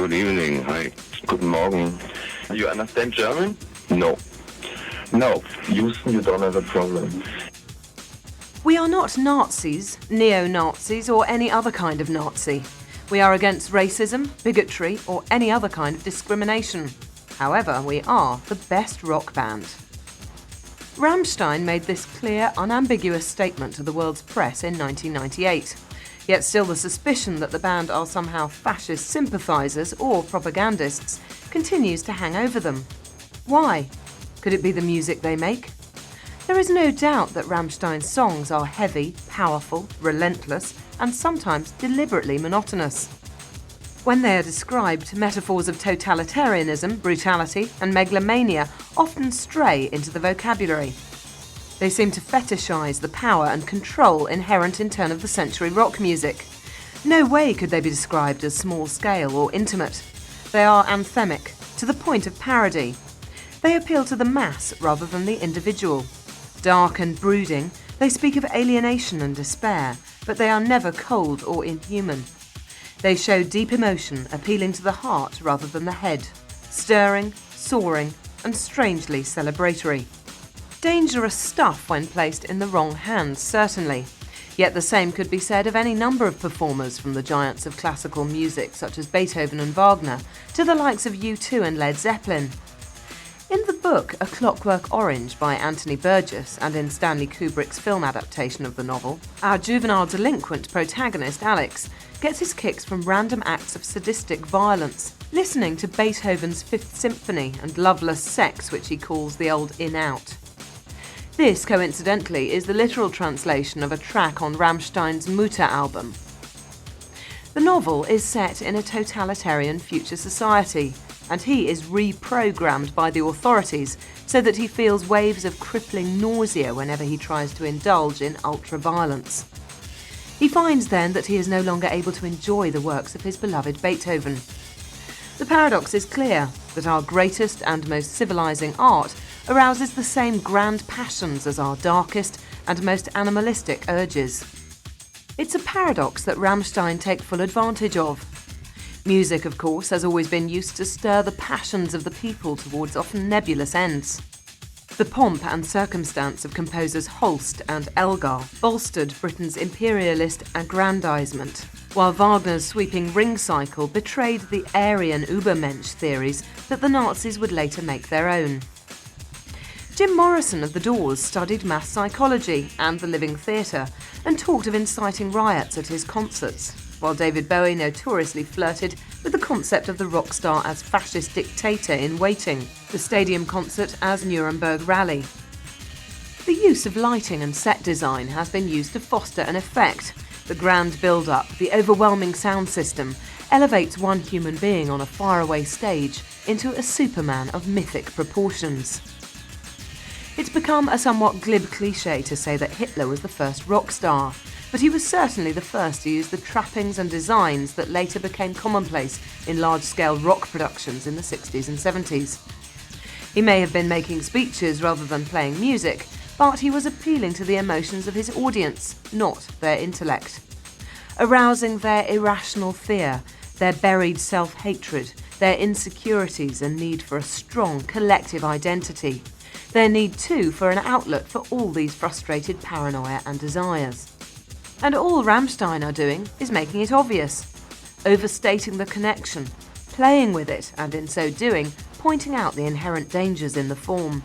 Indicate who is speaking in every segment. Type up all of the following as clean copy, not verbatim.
Speaker 1: Good evening. Hi. Guten Morgen.
Speaker 2: You understand German?
Speaker 1: No.
Speaker 2: No. Houston, you don't have a problem.
Speaker 3: We are not Nazis, neo-Nazis, or any other kind of Nazi. We are against racism, bigotry, or any other kind of discrimination. However, we are the best rock band. Rammstein made this clear, unambiguous statement to the world's press in 1998. Yet still the suspicion that the band are somehow fascist sympathisers or propagandists continues to hang over them. Why? Could it be the music they make? There is no doubt that Rammstein's songs are heavy, powerful, relentless, and sometimes deliberately monotonous. When they are described, metaphors of totalitarianism, brutality, and megalomania often stray into the vocabulary. They seem to fetishise the power and control inherent in turn-of-the-century rock music. No way could they be described as small-scale or intimate. They are anthemic, to the point of parody. They appeal to the mass rather than the individual. Dark and brooding, they speak of alienation and despair, but they are never cold or inhuman. They show deep emotion, appealing to the heart rather than the head, stirring, soaring, and strangely celebratory. Dangerous stuff when placed in the wrong hands, certainly. Yet the same could be said of any number of performers, from the giants of classical music such as Beethoven and Wagner to the likes of U2 and Led Zeppelin. In the book A Clockwork Orange by Anthony Burgess, and in Stanley Kubrick's film adaptation of the novel, our juvenile delinquent protagonist, Alex, gets his kicks from random acts of sadistic violence, listening to Beethoven's Fifth Symphony and loveless sex, which he calls the old in-out. This, coincidentally, is the literal translation of a track on Rammstein's Mutter album. The novel is set in a totalitarian future society, and he is reprogrammed by the authorities so that he feels waves of crippling nausea whenever he tries to indulge in ultra-violence. He finds then that he is no longer able to enjoy the works of his beloved Beethoven. The paradox is clear, that our greatest and most civilising art arouses the same grand passions as our darkest and most animalistic urges. It's a paradox that Rammstein take full advantage of. Music, of course, has always been used to stir the passions of the people towards often nebulous ends. The pomp and circumstance of composers Holst and Elgar bolstered Britain's imperialist aggrandisement, while Wagner's sweeping ring cycle betrayed the Aryan Übermensch theories that the Nazis would later make their own. Jim Morrison of The Doors studied mass psychology and the living theatre and talked of inciting riots at his concerts, while David Bowie notoriously flirted with the concept of the rock star as fascist dictator in Waiting, the stadium concert as Nuremberg Rally. The use of lighting and set design has been used to foster an effect. The grand build-up, the overwhelming sound system, elevates one human being on a faraway stage into a Superman of mythic proportions. It's become a somewhat glib cliché to say that Hitler was the first rock star, but he was certainly the first to use the trappings and designs that later became commonplace in large-scale rock productions in the 60s and 70s. He may have been making speeches rather than playing music, but he was appealing to the emotions of his audience, not their intellect. Arousing their irrational fear, their buried self-hatred, their insecurities and need for a strong collective identity. Their need, too, for an outlet for all these frustrated paranoia and desires. And all Rammstein are doing is making it obvious, overstating the connection, playing with it, and in so doing, pointing out the inherent dangers in the form.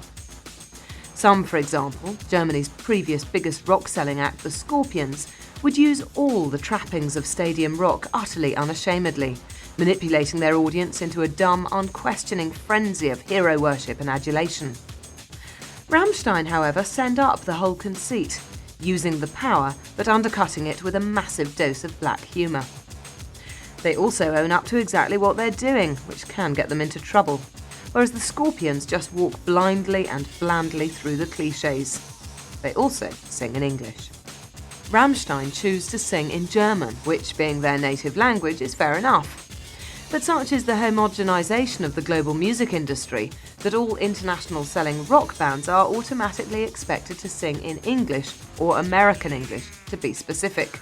Speaker 3: Some, for example, Germany's previous biggest rock-selling act, the Scorpions, would use all the trappings of stadium rock utterly unashamedly, manipulating their audience into a dumb, unquestioning frenzy of hero worship and adulation. Rammstein, however, send up the whole conceit, using the power but undercutting it with a massive dose of black humour. They also own up to exactly what they're doing, which can get them into trouble, whereas the Scorpions just walk blindly and blandly through the clichés. They also sing in English. Rammstein choose to sing in German, which, being their native language, is fair enough. But such is the homogenisation of the global music industry that all international selling rock bands are automatically expected to sing in English or American English, to be specific.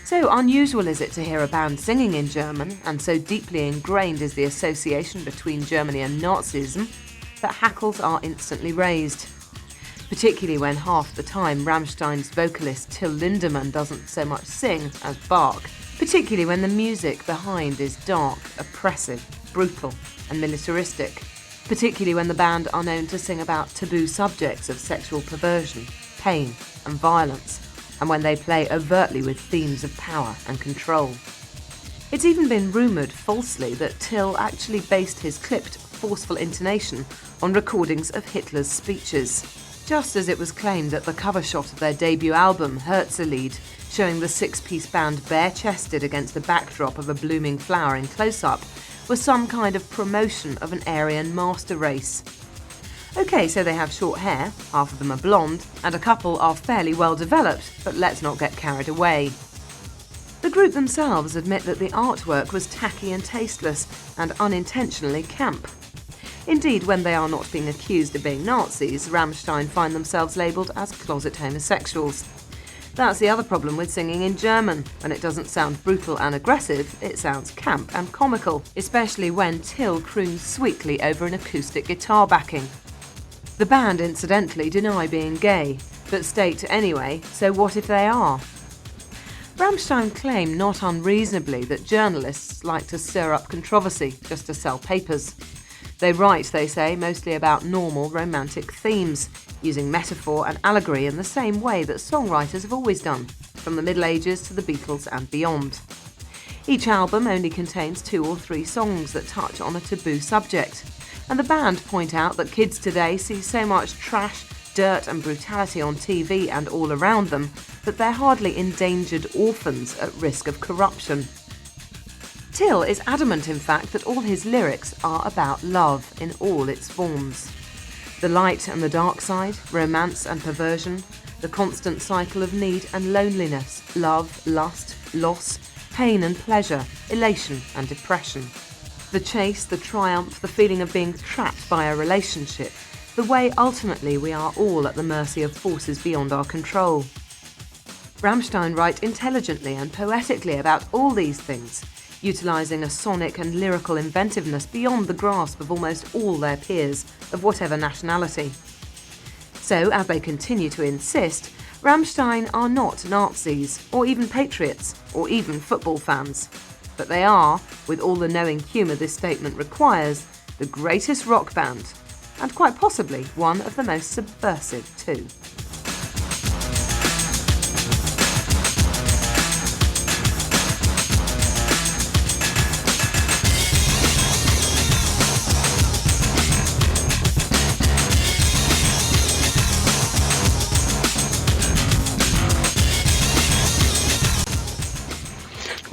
Speaker 3: So unusual is it to hear a band singing in German, and so deeply ingrained is the association between Germany and Nazism, that hackles are instantly raised. Particularly when half the time Rammstein's vocalist Till Lindemann doesn't so much sing as bark. Particularly when the music behind is dark, oppressive, brutal and militaristic. Particularly when the band are known to sing about taboo subjects of sexual perversion, pain and violence, and when they play overtly with themes of power and control. It's even been rumoured falsely that Till actually based his clipped, forceful intonation on recordings of Hitler's speeches. Just as it was claimed that the cover shot of their debut album, Herzlied, showing the six-piece band bare-chested against the backdrop of a blooming flower in close-up, was some kind of promotion of an Aryan master race. OK, so they have short hair, half of them are blonde, and a couple are fairly well developed, but let's not get carried away. The group themselves admit that the artwork was tacky and tasteless, and unintentionally camp. Indeed, when they are not being accused of being Nazis, Rammstein find themselves labelled as closet homosexuals. That's the other problem with singing in German. When it doesn't sound brutal and aggressive, it sounds camp and comical, especially when Till croons sweetly over an acoustic guitar backing. The band, incidentally, deny being gay, but state anyway, so what if they are? Rammstein claim not unreasonably that journalists like to stir up controversy just to sell papers. They write, they say, mostly about normal romantic themes, using metaphor and allegory in the same way that songwriters have always done, from the Middle Ages to the Beatles and beyond. Each album only contains 2 or 3 songs that touch on a taboo subject, and the band point out that kids today see so much trash, dirt and brutality on TV and all around them that they're hardly endangered orphans at risk of corruption. Till is adamant, in fact, that all his lyrics are about love in all its forms. The light and the dark side, romance and perversion, the constant cycle of need and loneliness, love, lust, loss, pain and pleasure, elation and depression. The chase, the triumph, the feeling of being trapped by a relationship, the way ultimately we are all at the mercy of forces beyond our control. Rammstein write intelligently and poetically about all these things, utilising a sonic and lyrical inventiveness beyond the grasp of almost all their peers, of whatever nationality. So, as they continue to insist, Rammstein are not Nazis, or even patriots, or even football fans. But they are, with all the knowing humour this statement requires, the greatest rock band, and quite possibly one of the most subversive too.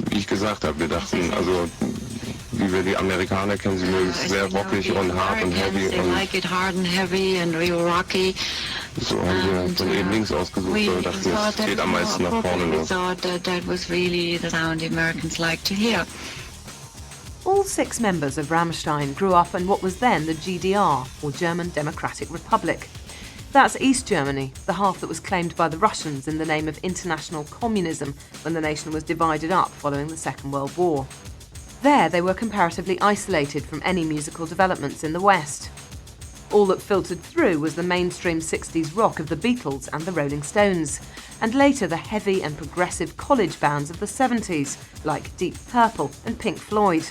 Speaker 1: Wie ich gesagt habe, wir dachten, also wie wir die Amerikaner kennen, sie mögen es sehr rockig und hart und heavy.
Speaker 4: They like it hard and heavy and real rocky.
Speaker 1: So haben wir von eben links ausgesucht, weil wir dachten, es geht am meisten nach vorne
Speaker 4: We
Speaker 1: los.
Speaker 4: thought that was really the sound the Americans like to hear.
Speaker 3: All 6 members of Rammstein grew up in what was then the GDR, or German Democratic Republic. That's East Germany, the half that was claimed by the Russians in the name of international communism when the nation was divided up following the Second World War. There they were comparatively isolated from any musical developments in the West. All that filtered through was the mainstream 60s rock of the Beatles and the Rolling Stones, and later the heavy and progressive college bands of the 70s, like Deep Purple and Pink Floyd.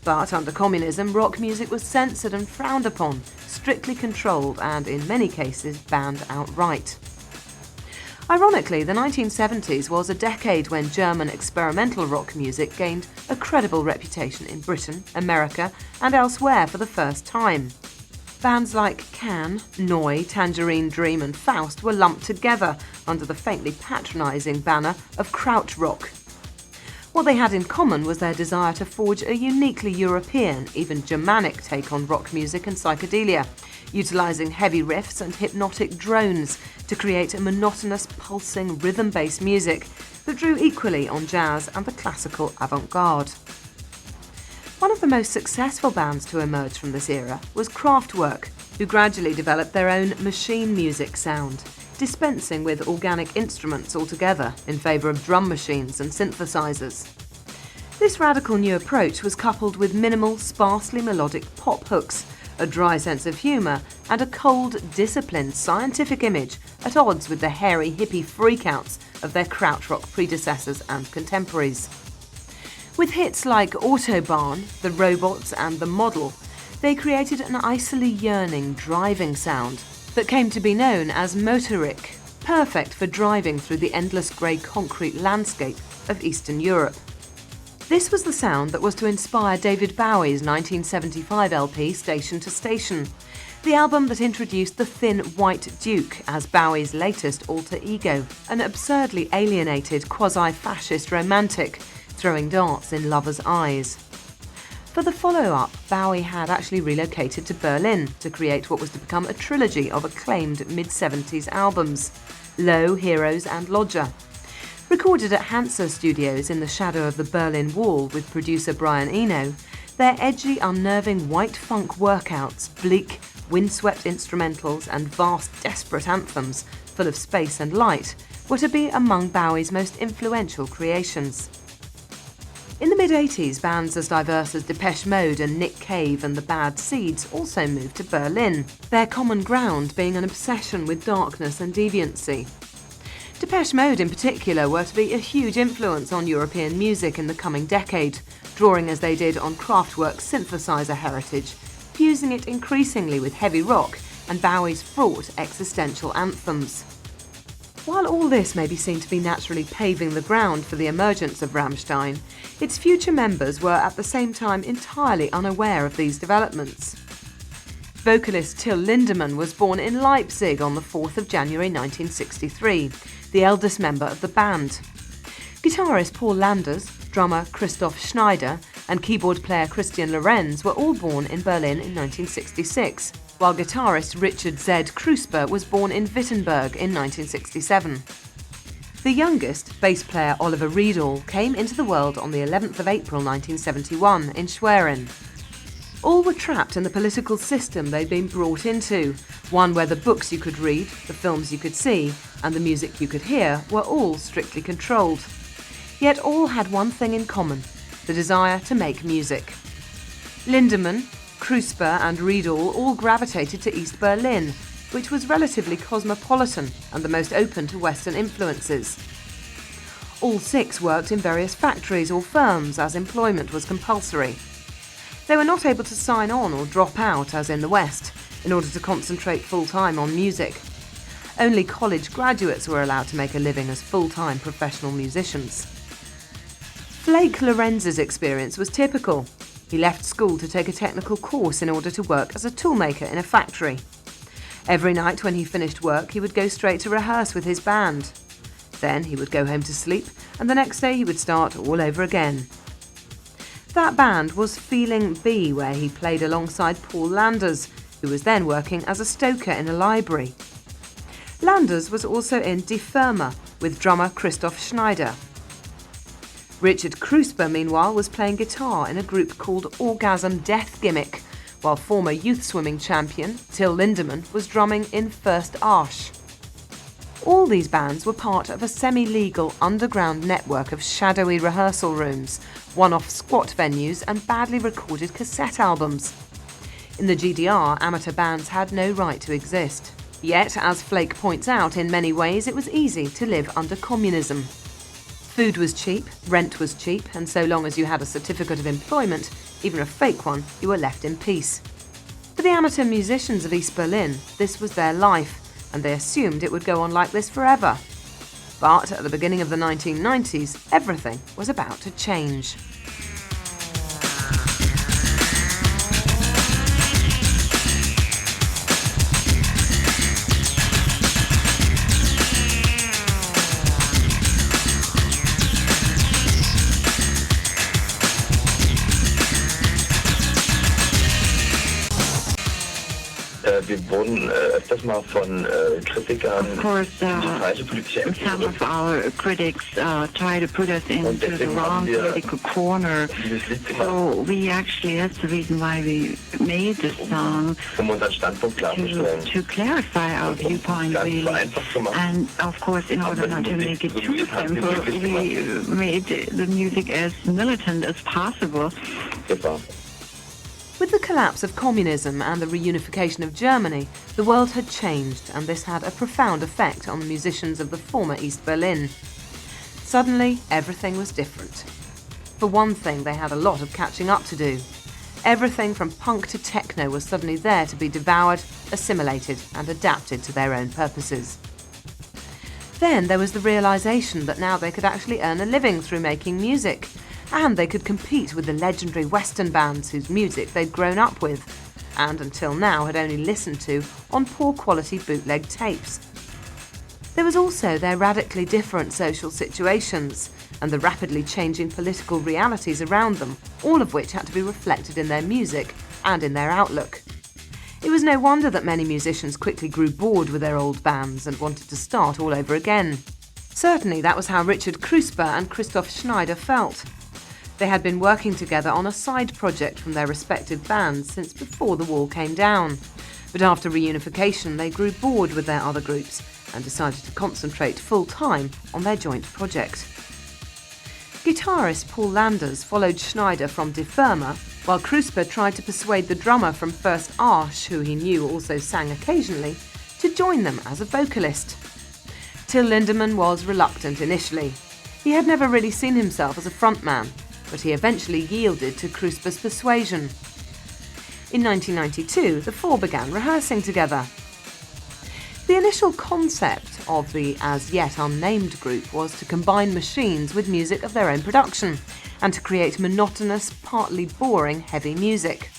Speaker 3: But under communism, rock music was censored and frowned upon, strictly controlled and, in many cases, banned outright. Ironically, the 1970s was a decade when German experimental rock music gained a credible reputation in Britain, America and elsewhere for the first time. Bands like Can, Neu, Tangerine Dream and Faust were lumped together under the faintly patronising banner of krautrock. What they had in common was their desire to forge a uniquely European, even Germanic take on rock music and psychedelia, utilising heavy riffs and hypnotic drones to create a monotonous, pulsing, rhythm-based music that drew equally on jazz and the classical avant-garde. One of the most successful bands to emerge from this era was Kraftwerk, who gradually developed their own machine music sound, dispensing with organic instruments altogether in favour of drum machines and synthesizers. This radical new approach was coupled with minimal, sparsely melodic pop hooks, a dry sense of humour, and a cold, disciplined, scientific image at odds with the hairy hippie freakouts of their krautrock predecessors and contemporaries. With hits like Autobahn, The Robots and The Model, they created an icily yearning, driving sound that came to be known as motoric, perfect for driving through the endless grey concrete landscape of Eastern Europe. This was the sound that was to inspire David Bowie's 1975 LP Station to Station, the album that introduced the Thin White Duke as Bowie's latest alter ego, an absurdly alienated quasi-fascist romantic throwing darts in lovers' eyes. For the follow-up, Bowie had actually relocated to Berlin to create what was to become a trilogy of acclaimed mid-70s albums, Low, Heroes and Lodger. Recorded at Hansa Studios in the shadow of the Berlin Wall with producer Brian Eno, their edgy, unnerving white funk workouts, bleak, windswept instrumentals and vast, desperate anthems full of space and light were to be among Bowie's most influential creations. In the mid-80s, bands as diverse as Depeche Mode and Nick Cave and the Bad Seeds also moved to Berlin, their common ground being an obsession with darkness and deviancy. Depeche Mode in particular were to be a huge influence on European music in the coming decade, drawing as they did on Kraftwerk's synthesizer heritage, fusing it increasingly with heavy rock and Bowie's fraught existential anthems. While all this may be seen to be naturally paving the ground for the emergence of Rammstein, its future members were at the same time entirely unaware of these developments. Vocalist Till Lindemann was born in Leipzig on the 4th of January 1963, the eldest member of the band. Guitarist Paul Landers, drummer Christoph Schneider, and keyboard player Christian Lorenz were all born in Berlin in 1966, while guitarist Richard Z. Krusper was born in Wittenberg in 1967. The youngest, bass player Oliver Riedel, came into the world on the 11th of April 1971 in Schwerin. All were trapped in the political system they'd been brought into, one where the books you could read, the films you could see, and the music you could hear were all strictly controlled. Yet all had one thing in common, the desire to make music. Lindemann, Krusper and Riedel all gravitated to East Berlin, which was relatively cosmopolitan and the most open to Western influences. All six worked in various factories or firms as employment was compulsory. They were not able to sign on or drop out as in the West, in order to concentrate full-time on music. Only college graduates were allowed to make a living as full-time professional musicians. Flake Lorenz's experience was typical. He left school to take a technical course in order to work as a toolmaker in a factory. Every night when he finished work, he would go straight to rehearse with his band. Then he would go home to sleep, and the next day he would start all over again. That band was Feeling B, where he played alongside Paul Landers, who was then working as a stoker in a library. Landers was also in Die Firma with drummer Christoph Schneider. Richard Krusper, meanwhile, was playing guitar in a group called Orgasm Death Gimmick, while former youth swimming champion Till Lindemann was drumming in First Arsch. All these bands were part of a semi-legal underground network of shadowy rehearsal rooms, one-off squat venues and badly recorded cassette albums. In the GDR, amateur bands had no right to exist. Yet, as Flake points out, in many ways it was easy to live under communism. Food was cheap, rent was cheap, and so long as you had a certificate of employment, even a fake one, you were left in peace. For the amateur musicians of East Berlin, this was their life, and they assumed it would go on like this forever. But at the beginning of the 1990s, everything was about to change.
Speaker 2: Wir wurden öfters mal von Kritikern
Speaker 4: Of course,
Speaker 2: in die falsche politische Ecke
Speaker 4: some of
Speaker 2: gerückt.
Speaker 4: our critics try to put us into the
Speaker 2: deswegen
Speaker 4: wrong
Speaker 2: haben wir
Speaker 4: political corner.
Speaker 2: dieses Lied gemacht,
Speaker 4: So that's the reason why we made this song,
Speaker 2: unseren Standpunkt klarzustellen.
Speaker 4: to clarify our viewpoint
Speaker 2: Ganz so
Speaker 4: really.
Speaker 2: einfach zu machen.
Speaker 4: And of course, in order not to make it too simple, we made the music as militant as possible.
Speaker 2: Das war.
Speaker 3: With the collapse of communism and the reunification of Germany, the world had changed, and this had a profound effect on the musicians of the former East Berlin. Suddenly, everything was different. For one thing, they had a lot of catching up to do. Everything from punk to techno was suddenly there to be devoured, assimilated, and adapted to their own purposes. Then there was the realisation that now they could actually earn a living through making music, and they could compete with the legendary Western bands whose music they'd grown up with, and until now had only listened to on poor quality bootleg tapes. There was also their radically different social situations, and the rapidly changing political realities around them, all of which had to be reflected in their music and in their outlook. It was no wonder that many musicians quickly grew bored with their old bands and wanted to start all over again. Certainly that was how Richard Krusper and Christoph Schneider felt. They had been working together on a side project from their respective bands since before the wall came down. But after reunification, they grew bored with their other groups and decided to concentrate full-time on their joint project. Guitarist Paul Landers followed Schneider from Die Firma, while Krusper tried to persuade the drummer from First Arsch, who he knew also sang occasionally, to join them as a vocalist. Till Lindemann was reluctant initially. He had never really seen himself as a frontman, but he eventually yielded to Krusper's persuasion. In 1992, the four began rehearsing together. The initial concept of the as yet unnamed group was to combine machines with music of their own production and to create monotonous, partly boring heavy music.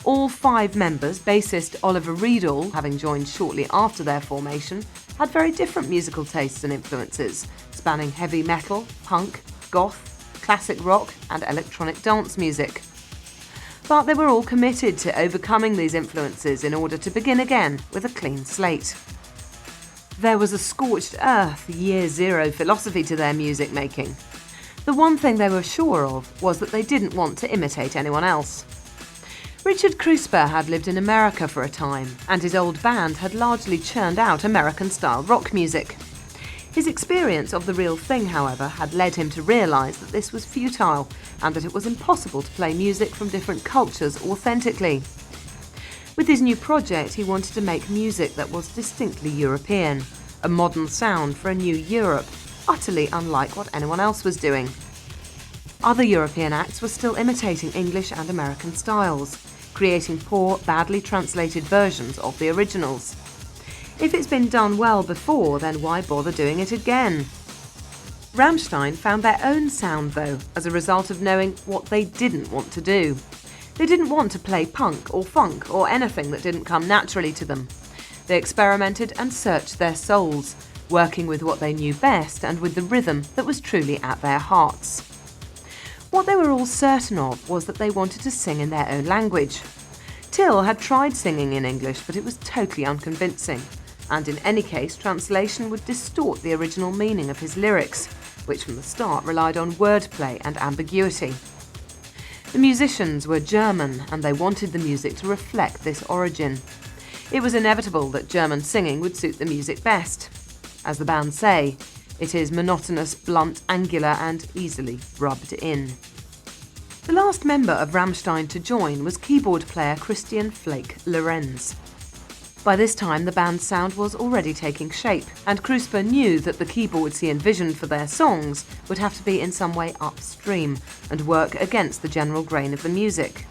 Speaker 3: All five members, bassist Oliver Riedel, having joined shortly after their formation, had very different musical tastes and influences, spanning heavy metal, punk, goth, classic rock and electronic dance music. But they were all committed to overcoming these influences in order to begin again with a clean slate. There was a scorched earth, year zero philosophy to their music making. The one thing they were sure of was that they didn't want to imitate anyone else. Richard Krusper had lived in America for a time, and his old band had largely churned out American-style rock music. His experience of the real thing, however, had led him to realise that this was futile and that it was impossible to play music from different cultures authentically. With his new project, he wanted to make music that was distinctly European, a modern sound for a new Europe, utterly unlike what anyone else was doing. Other European acts were still imitating English and American styles, creating poor, badly translated versions of the originals. If it's been done well before, then why bother doing it again? Rammstein found their own sound, though, as a result of knowing what they didn't want to do. They didn't want to play punk or funk or anything that didn't come naturally to them. They experimented and searched their souls, working with what they knew best and with the rhythm that was truly at their hearts. What they were all certain of was that they wanted to sing in their own language. Till had tried singing in English, but it was totally unconvincing. And in any case, translation would distort the original meaning of his lyrics, which from the start relied on wordplay and ambiguity. The musicians were German, and they wanted the music to reflect this origin. It was inevitable that German singing would suit the music best. As the band say, it is monotonous, blunt, angular, and easily rubbed in. The last member of Rammstein to join was keyboard player Christian Flake Lorenz. By this time, the band's sound was already taking shape, and Krusper knew that the keyboards he envisioned for their songs would have to be in some way upstream and work against the general grain of the music.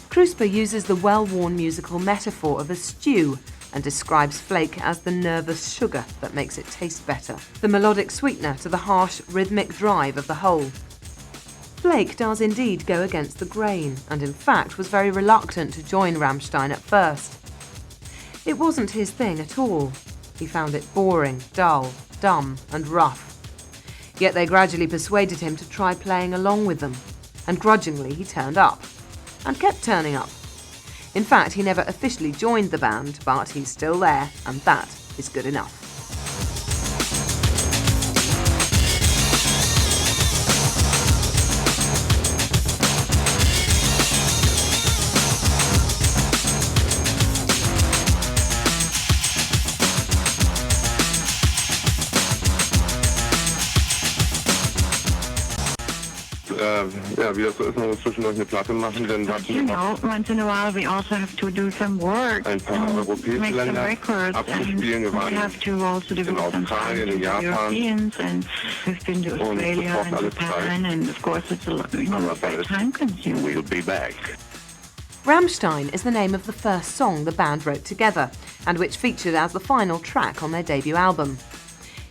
Speaker 3: Krusper uses the well-worn musical metaphor of a stew and describes Flake as the nervous sugar that makes it taste better, the melodic sweetener to the harsh, rhythmic drive of the whole. Flake does indeed go against the grain, and in fact was very reluctant to join Rammstein at first. It wasn't his thing at all. He found it boring, dull, dumb, and rough. Yet they gradually persuaded him to try playing along with them, and grudgingly he turned up, and kept turning up. In fact, he never officially joined the band, but he's still there, and that is good enough.
Speaker 1: Ja, wie das so ist, wenn wir zwischendurch eine Platte machen, dann
Speaker 4: But you know, once in a while we also have to do some work
Speaker 1: ein paar
Speaker 4: and
Speaker 1: europäische
Speaker 4: make some
Speaker 1: Länder
Speaker 4: records, and
Speaker 1: abzuspielen. Wir
Speaker 4: we
Speaker 1: waren
Speaker 4: have to also develop some time
Speaker 1: Australien,
Speaker 4: with
Speaker 1: in
Speaker 4: the
Speaker 1: Japan.
Speaker 4: Europeans, and we've been to
Speaker 1: Und das
Speaker 4: Australia
Speaker 1: braucht
Speaker 4: and
Speaker 1: alles
Speaker 4: Japan,
Speaker 1: Zeit.
Speaker 4: and of course it's a lot,
Speaker 1: Aber
Speaker 4: very
Speaker 1: es
Speaker 4: time consuming.
Speaker 1: We'll be back.
Speaker 3: Rammstein is the name of the first song the band wrote together, and which featured as the final track on their debut album.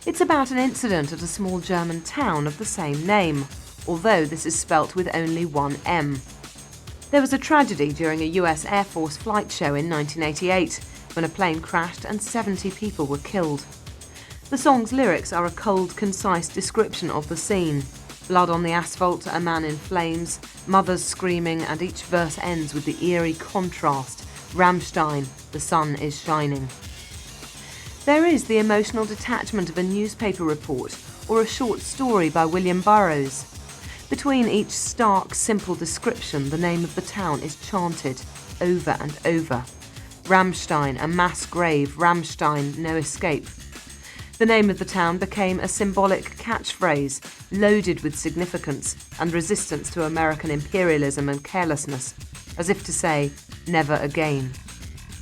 Speaker 3: It's about an incident at a small German town of the same name, although this is spelt with only one M. There was a tragedy during a US Air Force flight show in 1988 when a plane crashed and 70 people were killed. The song's lyrics are a cold, concise description of the scene. Blood on the asphalt, a man in flames, mothers screaming, and each verse ends with the eerie contrast, Rammstein, the sun is shining. There is the emotional detachment of a newspaper report or a short story by William Burroughs. Between each stark, simple description, the name of the town is chanted over and over. Rammstein, a mass grave, Rammstein, no escape. The name of the town became a symbolic catchphrase, loaded with significance and resistance to American imperialism and carelessness, as if to say, never again.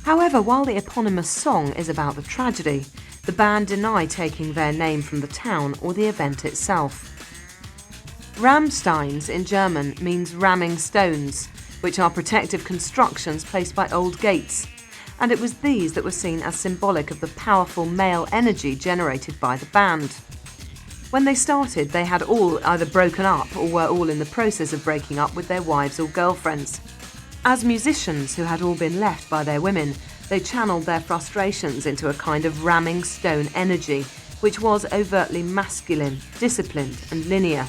Speaker 3: However, while the eponymous song is about the tragedy, the band deny taking their name from the town or the event itself. Rammsteins in German means ramming stones, which are protective constructions placed by old gates, and it was these that were seen as symbolic of the powerful male energy generated by the band. When they started, they had all either broken up or were all in the process of breaking up with their wives or girlfriends. As musicians who had all been left by their women, they channeled their frustrations into a kind of ramming stone energy, which was overtly masculine, disciplined and linear.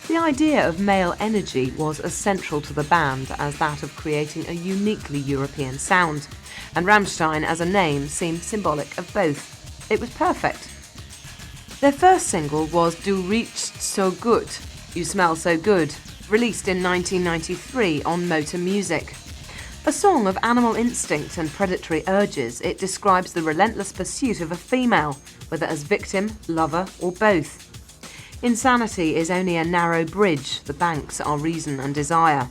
Speaker 3: The idea of male energy was as central to the band as that of creating a uniquely European sound, and Rammstein as a name seemed symbolic of both. It was perfect. Their first single was Du riechst so gut, You Smell So Good, released in 1993 on Motor Music. A song of animal instinct and predatory urges, it describes the relentless pursuit of a female, whether as victim, lover or both. Insanity is only a narrow bridge, the banks are reason and desire.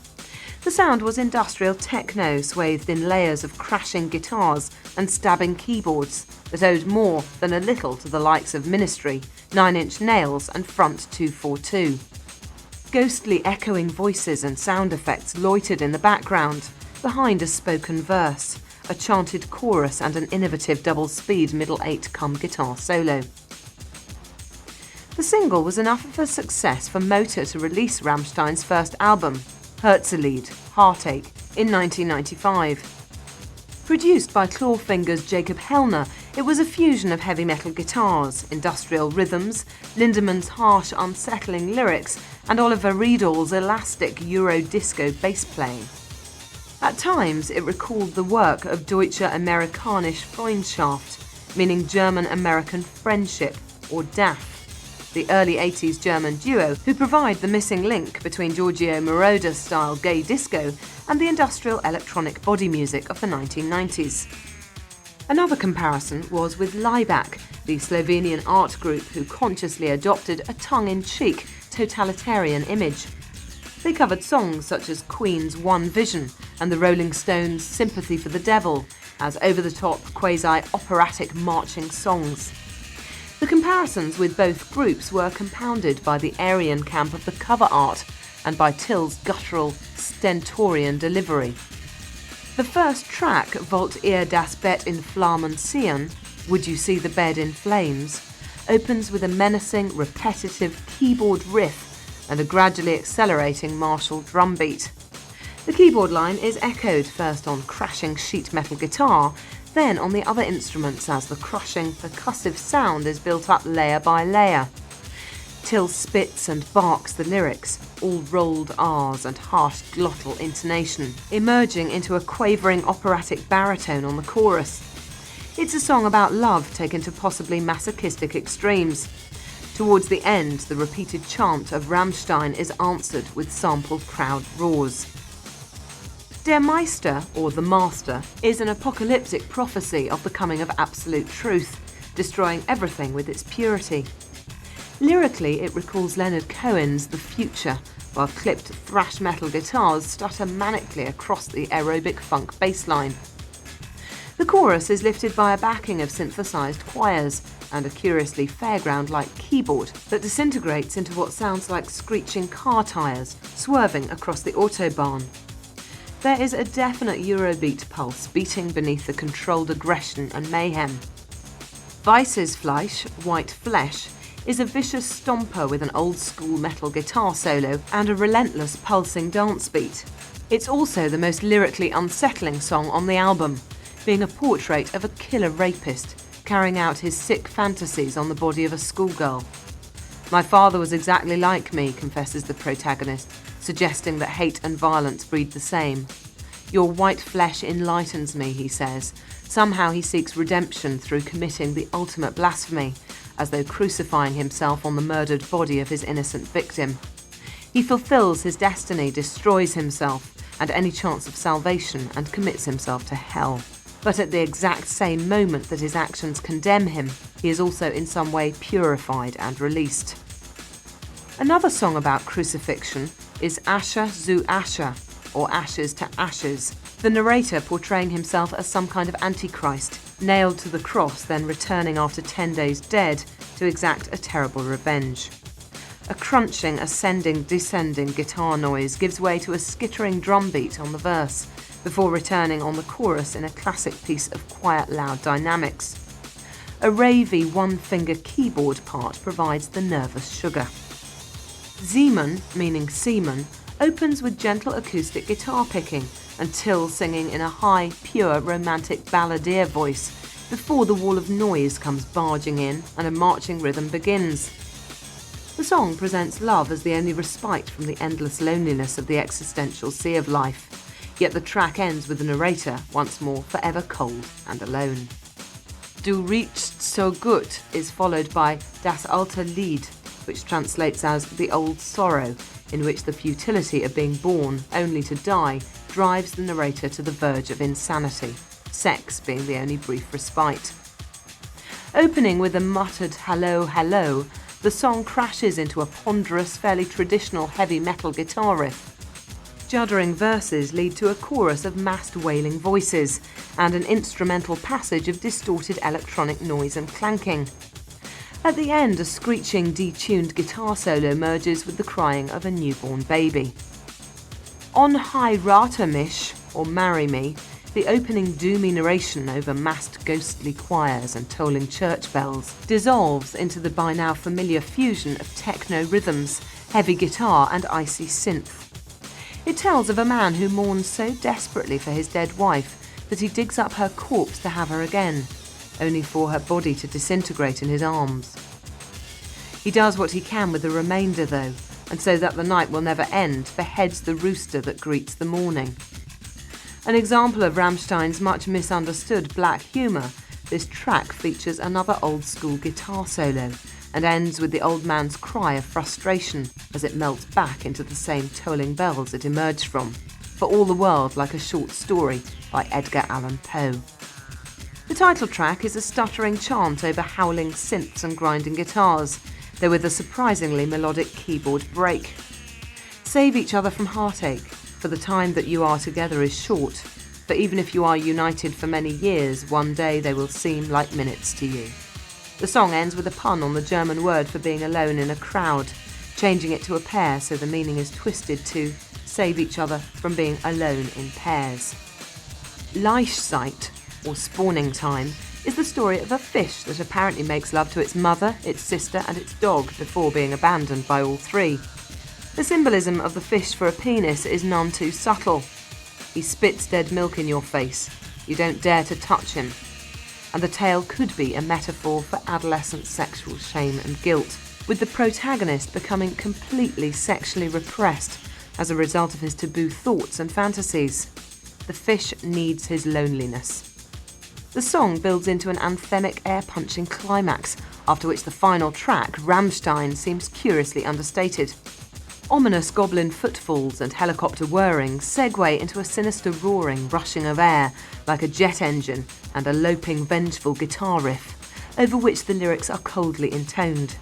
Speaker 3: The sound was industrial techno swathed in layers of crashing guitars and stabbing keyboards that owed more than a little to the likes of Ministry, 9 Inch Nails and Front 242. Ghostly echoing voices and sound effects loitered in the background, behind a spoken verse, a chanted chorus and an innovative double-speed middle 8 guitar solo. The single was enough of a success for Motor to release Rammstein's first album, Herzlied, Heartache, in 1995. Produced by Clawfinger's Jacob Hellner, it was a fusion of heavy metal guitars, industrial rhythms, Lindemann's harsh, unsettling lyrics, and Oliver Riedl's elastic Euro-disco bass playing. At times, it recalled the work of Deutsche Amerikanische Freundschaft, meaning German-American friendship, or DAF, the early 80s German duo who provide the missing link between Giorgio Moroder-style gay disco and the industrial electronic body music of the 1990s. Another comparison was with Laibach, the Slovenian art group who consciously adopted a tongue-in-cheek, totalitarian image. They covered songs such as Queen's One Vision and the Rolling Stones' Sympathy for the Devil as over-the-top, quasi-operatic marching songs. The comparisons with both groups were compounded by the Aryan camp of the cover art and by Till's guttural, stentorian delivery. The first track, Wollt ihr das Bett in Flammen sehen, Would You See the Bed in Flames, opens with a menacing, repetitive keyboard riff and a gradually accelerating martial drum beat. The keyboard line is echoed first on crashing sheet metal guitar, then on the other instruments as the crushing, percussive sound is built up layer by layer. Till spits and barks the lyrics, all rolled R's and harsh glottal intonation, emerging into a quavering operatic baritone on the chorus. It's a song about love taken to possibly masochistic extremes. Towards the end, the repeated chant of Rammstein is answered with sampled crowd roars. Der Meister, or the Master, is an apocalyptic prophecy of the coming of absolute truth, destroying everything with its purity. Lyrically, it recalls Leonard Cohen's The Future, while clipped thrash metal guitars stutter manically across the aerobic funk bass line. The chorus is lifted by a backing of synthesized choirs and a curiously fairground-like keyboard that disintegrates into what sounds like screeching car tyres swerving across the autobahn. There is a definite Eurobeat pulse beating beneath the controlled aggression and mayhem. Weiss's Fleisch, White Flesh, is a vicious stomper with an old-school metal guitar solo and a relentless pulsing dance beat. It's also the most lyrically unsettling song on the album, being a portrait of a killer rapist carrying out his sick fantasies on the body of a schoolgirl. My father was exactly like me, confesses the protagonist, suggesting that hate and violence breed the same. Your white flesh enlightens me, he says. Somehow he seeks redemption through committing the ultimate blasphemy, as though crucifying himself on the murdered body of his innocent victim. He fulfills his destiny, destroys himself and any chance of salvation, and commits himself to hell. But at the exact same moment that his actions condemn him, he is also in some way purified and released. Another song about crucifixion is Asher zu Asher, or Ashes to Ashes, the narrator portraying himself as some kind of antichrist, nailed to the cross, then returning after 10 days dead to exact a terrible revenge. A crunching, ascending, descending guitar noise gives way to a skittering drum beat on the verse, before returning on the chorus in a classic piece of quiet, loud dynamics. A ravey one-finger keyboard part provides the nervous sugar. Zeman, meaning seaman, opens with gentle acoustic guitar picking until singing in a high, pure, romantic balladeer voice before the wall of noise comes barging in and a marching rhythm begins. The song presents love as the only respite from the endless loneliness of the existential sea of life, yet the track ends with the narrator, once more forever cold and alone. Du riechst so gut is followed by Das alte Lied, which translates as The Old Sorrow, in which the futility of being born only to die drives the narrator to the verge of insanity, sex being the only brief respite. Opening with a muttered hello, hello, the song crashes into a ponderous, fairly traditional heavy metal guitar riff. Juddering verses lead to a chorus of massed wailing voices and an instrumental passage of distorted electronic noise and clanking. At the end, a screeching, detuned guitar solo merges with the crying of a newborn baby. On Heirate mich, or Marry Me, the opening doomy narration over massed ghostly choirs and tolling church bells dissolves into the by now familiar fusion of techno rhythms, heavy guitar and icy synth. It tells of a man who mourns so desperately for his dead wife that he digs up her corpse to have her again, only for her body to disintegrate in his arms. He does what he can with the remainder though, and so that the night will never end, beheads the rooster that greets the morning. An example of Rammstein's much misunderstood black humour, this track features another old-school guitar solo and ends with the old man's cry of frustration as it melts back into the same tolling bells it emerged from, for all the world like a short story by Edgar Allan Poe. The title track is a stuttering chant over howling synths and grinding guitars, though with a surprisingly melodic keyboard break. Save each other from heartache, for the time that you are together is short, for even if you are united for many years, one day they will seem like minutes to you. The song ends with a pun on the German word for being alone in a crowd, changing it to a pair so the meaning is twisted to save each other from being alone in pairs. Laichzeit, or spawning time, is the story of a fish that apparently makes love to its mother, its sister and its dog before being abandoned by all three. The symbolism of the fish for a penis is none too subtle. He spits dead milk in your face. You don't dare to touch him. And the tale could be a metaphor for adolescent sexual shame and guilt, with the protagonist becoming completely sexually repressed as a result of his taboo thoughts and fantasies. The fish needs his loneliness. The song builds into an anthemic, air-punching climax, after which the final track, Rammstein, seems curiously understated. Ominous goblin footfalls and helicopter whirring segue into a sinister roaring, rushing of air, like a jet engine, and a loping, vengeful guitar riff, over which the lyrics are coldly intoned.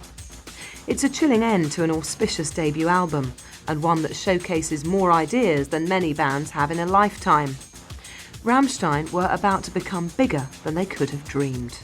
Speaker 3: It's a chilling end to an auspicious debut album, and one that showcases more ideas than many bands have in a lifetime. Rammstein were about to become bigger than they could have dreamed.